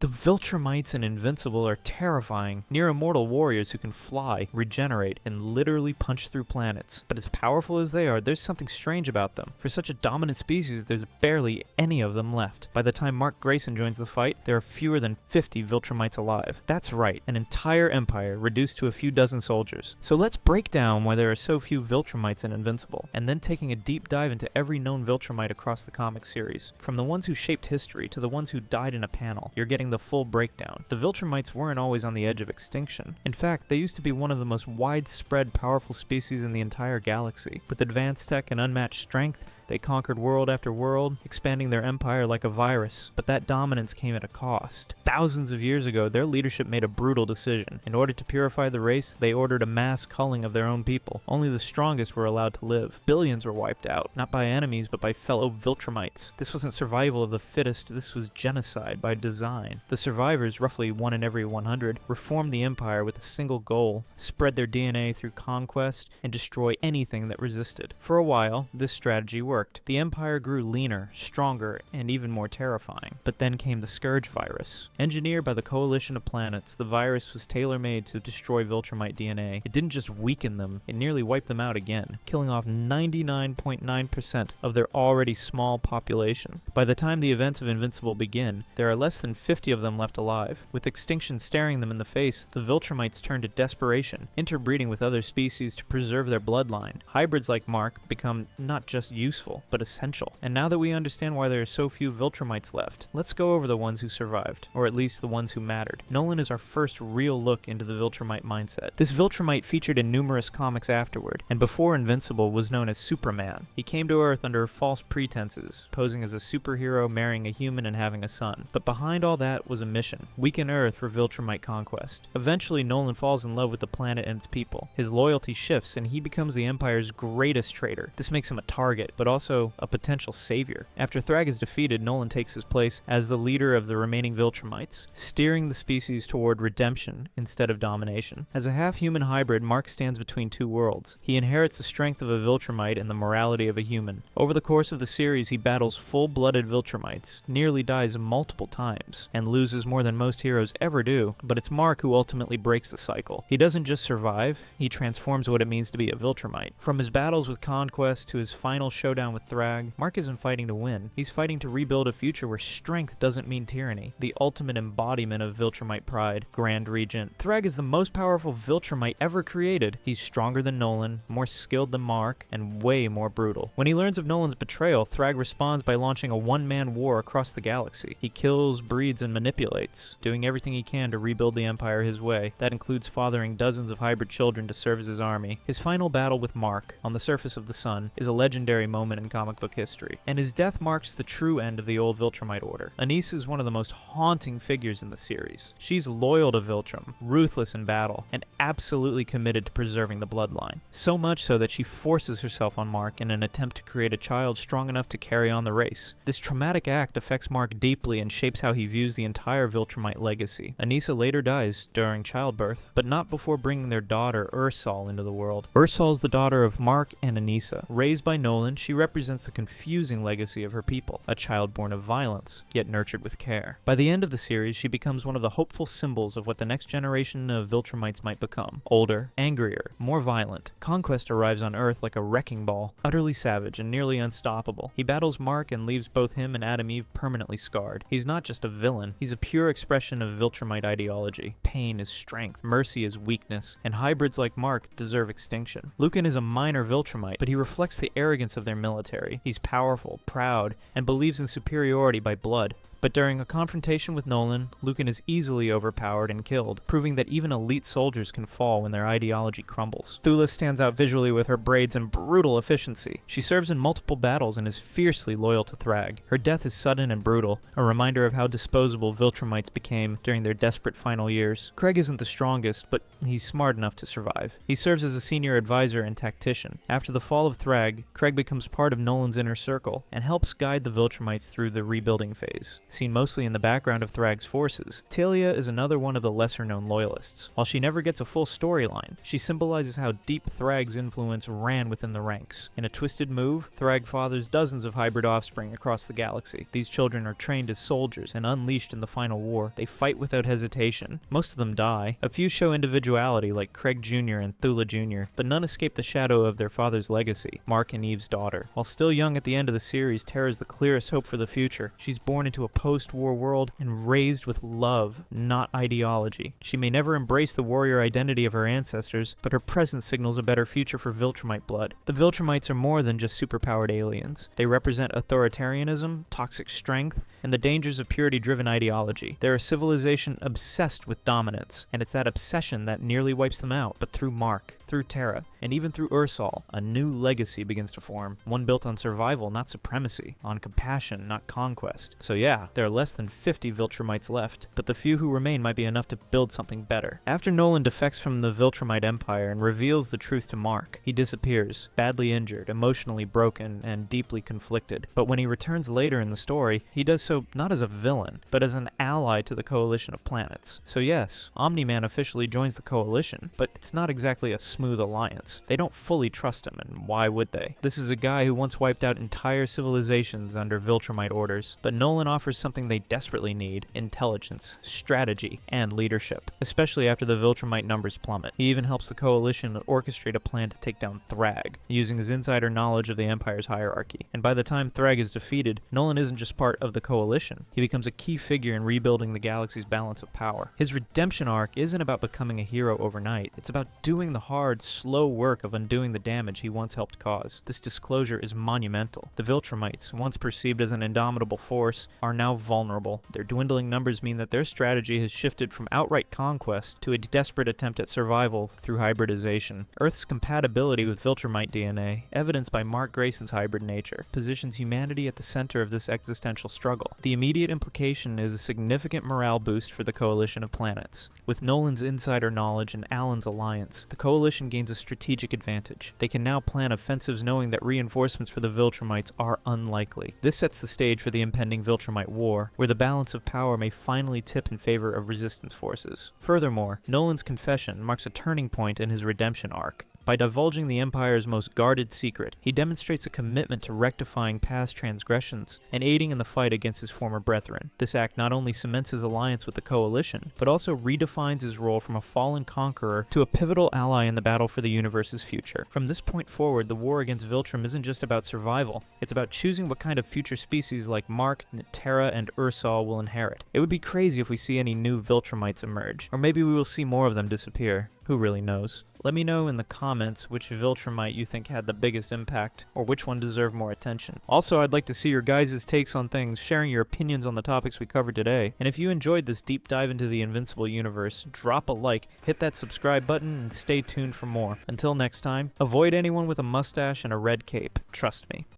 The Viltrumites in Invincible are terrifying, near-immortal warriors who can fly, regenerate, and literally punch through planets. But as powerful as they are, there's something strange about them. For such a dominant species, there's barely any of them left. By the time Mark Grayson joins the fight, there are fewer than 50 Viltrumites alive. That's right, an entire empire reduced to a few dozen soldiers. So let's break down why there are so few Viltrumites in Invincible, and then taking a deep dive into every known Viltrumite across the comic series. From the ones who shaped history to the ones who died in a panel, you're getting the full breakdown. The Viltrumites weren't always on the edge of extinction. In fact, they used to be one of the most widespread, powerful species in the entire galaxy. With advanced tech and unmatched strength, they conquered world after world, expanding their empire like a virus, but that dominance came at a cost. Thousands of years ago, their leadership made a brutal decision. In order to purify the race, they ordered a mass culling of their own people. Only the strongest were allowed to live. Billions were wiped out, not by enemies, but by fellow Viltrumites. This wasn't survival of the fittest, this was genocide by design. The survivors, roughly 1 in every 100, reformed the empire with a single goal: spread their DNA through conquest and destroy anything that resisted. For a while, this strategy worked. The empire grew leaner, stronger, and even more terrifying. But then came the Scourge virus. Engineered by the coalition of planets, the virus was tailor-made to destroy Viltrumite DNA. It didn't just weaken them, it nearly wiped them out again, killing off 99.9% of their already small population. By the time the events of Invincible begin, there are less than 50 of them left alive. With extinction staring them in the face, the Viltrumites turn to desperation, interbreeding with other species to preserve their bloodline. Hybrids like Mark become not just useful, but essential. And now that we understand why there are so few Viltrumites left, let's go over the ones who survived, or at least the ones who mattered. Nolan is our first real look into the Viltrumite mindset. This Viltrumite featured in numerous comics afterward, and before Invincible was known as Superman. He came to Earth under false pretenses, posing as a superhero, marrying a human, and having a son. But behind all that was a mission: weaken Earth for Viltrumite conquest. Eventually, Nolan falls in love with the planet and its people. His loyalty shifts, and he becomes the Empire's greatest traitor. This makes him a target, but also a potential savior. After Thrag is defeated, Nolan takes his place as the leader of the remaining Viltrumites, steering the species toward redemption instead of domination. As a half-human hybrid, Mark stands between two worlds. He inherits the strength of a Viltrumite and the morality of a human. Over the course of the series, he battles full-blooded Viltrumites, nearly dies multiple times, and loses more than most heroes ever do, but it's Mark who ultimately breaks the cycle. He doesn't just survive, he transforms what it means to be a Viltrumite. From his battles with Conquest to his final showdown with Thrag, Mark isn't fighting to win. He's fighting to rebuild a future where strength doesn't mean tyranny. The ultimate embodiment of Viltrumite pride. Grand Regent. Thrag is the most powerful Viltrumite ever created. He's stronger than Nolan, more skilled than Mark, and way more brutal. When he learns of Nolan's betrayal, Thrag responds by launching a one-man war across the galaxy. He kills, breeds, and manipulates, doing everything he can to rebuild the Empire his way. That includes fathering dozens of hybrid children to serve as his army. His final battle with Mark, on the surface of the sun, is a legendary moment in comic book history, and his death marks the true end of the old Viltrumite order. Anissa is one of the most haunting figures in the series. She's loyal to Viltrum, ruthless in battle, and absolutely committed to preserving the bloodline. So much so that she forces herself on Mark in an attempt to create a child strong enough to carry on the race. This traumatic act affects Mark deeply and shapes how he views the entire Viltrumite legacy. Anissa later dies during childbirth, but not before bringing their daughter Ursal into the world. Ursal is the daughter of Mark and Anissa. Raised by Nolan, she represents the confusing legacy of her people, a child born of violence, yet nurtured with care. By the end of the series, she becomes one of the hopeful symbols of what the next generation of Viltrumites might become. Older, angrier, more violent. Conquest arrives on Earth like a wrecking ball, utterly savage and nearly unstoppable. He battles Mark and leaves both him and Adam Eve permanently scarred. He's not just a villain, he's a pure expression of Viltrumite ideology. Pain is strength, mercy is weakness, and hybrids like Mark deserve extinction. Lucan is a minor Viltrumite, but he reflects the arrogance of their military. He's powerful, proud, and believes in superiority by blood. But during a confrontation with Nolan, Lucan is easily overpowered and killed, proving that even elite soldiers can fall when their ideology crumbles. Thula stands out visually with her braids and brutal efficiency. She serves in multiple battles and is fiercely loyal to Thrag. Her death is sudden and brutal, a reminder of how disposable Viltrumites became during their desperate final years. Craig isn't the strongest, but he's smart enough to survive. He serves as a senior advisor and tactician. After the fall of Thrag, Craig becomes part of Nolan's inner circle and helps guide the Viltrumites through the rebuilding phase. seen mostly in the background of Thrag's forces. Talia is another one of the lesser-known loyalists. While she never gets a full storyline, she symbolizes how deep Thrag's influence ran within the ranks. In a twisted move, Thrag fathers dozens of hybrid offspring across the galaxy. These children are trained as soldiers and unleashed in the final war. They fight without hesitation. Most of them die. A few show individuality like Craig Jr. and Thula Jr., but none escape the shadow of their father's legacy, Mark and Eve's daughter. While still young at the end of the series, Terra is the clearest hope for the future. She's born into a post-war world and raised with love, not ideology. She may never embrace the warrior identity of her ancestors, but her presence signals a better future for Viltrumite blood. The Viltrumites are more than just superpowered aliens. They represent authoritarianism, toxic strength, and the dangers of purity-driven ideology. They're a civilization obsessed with dominance, and it's that obsession that nearly wipes them out. But through Mark, through Terra, and even through Ursal, a new legacy begins to form, one built on survival, not supremacy, on compassion, not conquest. So yeah, there are less than 50 Viltrumites left, but the few who remain might be enough to build something better. After Nolan defects from the Viltrumite Empire and reveals the truth to Mark, he disappears, badly injured, emotionally broken, and deeply conflicted. But when he returns later in the story, he does so not as a villain, but as an ally to the coalition of planets. So yes, Omni-Man officially joins the coalition, but it's not exactly a smooth alliance. They don't fully trust him, and why would they? This is a guy who once wiped out entire civilizations under Viltrumite orders, but Nolan offers something they desperately need: intelligence, strategy, and leadership, especially after the Viltrumite numbers plummet. He even helps the coalition orchestrate a plan to take down Thrag, using his insider knowledge of the Empire's hierarchy. And by the time Thrag is defeated, Nolan isn't just part of the coalition. He becomes a key figure in rebuilding the galaxy's balance of power. His redemption arc isn't about becoming a hero overnight. It's about doing the hard, slow work of undoing the damage he once helped cause. This disclosure is monumental. The Viltrumites, once perceived as an indomitable force, are now vulnerable. Their dwindling numbers mean that their strategy has shifted from outright conquest to a desperate attempt at survival through hybridization. Earth's compatibility with Viltrumite DNA, evidenced by Mark Grayson's hybrid nature, positions humanity at the center of this existential struggle. The immediate implication is a significant morale boost for the coalition of planets. With Nolan's insider knowledge and Alan's alliance, the coalition gains a strategic advantage. They can now plan offensives knowing that reinforcements for the Viltrumites are unlikely. This sets the stage for the impending Viltrumite War, where the balance of power may finally tip in favor of resistance forces. Furthermore, Nolan's confession marks a turning point in his redemption arc. By divulging the Empire's most guarded secret, he demonstrates a commitment to rectifying past transgressions and aiding in the fight against his former brethren. This act not only cements his alliance with the Coalition, but also redefines his role from a fallen conqueror to a pivotal ally in the battle for the universe's future. From this point forward, the war against Viltrum isn't just about survival. It's about choosing what kind of future species like Mark, Terra, and Ursal will inherit. It would be crazy if we see any new Viltrumites emerge, or maybe we will see more of them disappear. Who really knows? Let me know in the comments which Viltrumite you think had the biggest impact, or which one deserved more attention. Also, I'd like to see your guys' takes on things, sharing your opinions on the topics we covered today. And if you enjoyed this deep dive into the Invincible universe, drop a like, hit that subscribe button, and stay tuned for more. Until next time, avoid anyone with a mustache and a red cape. Trust me.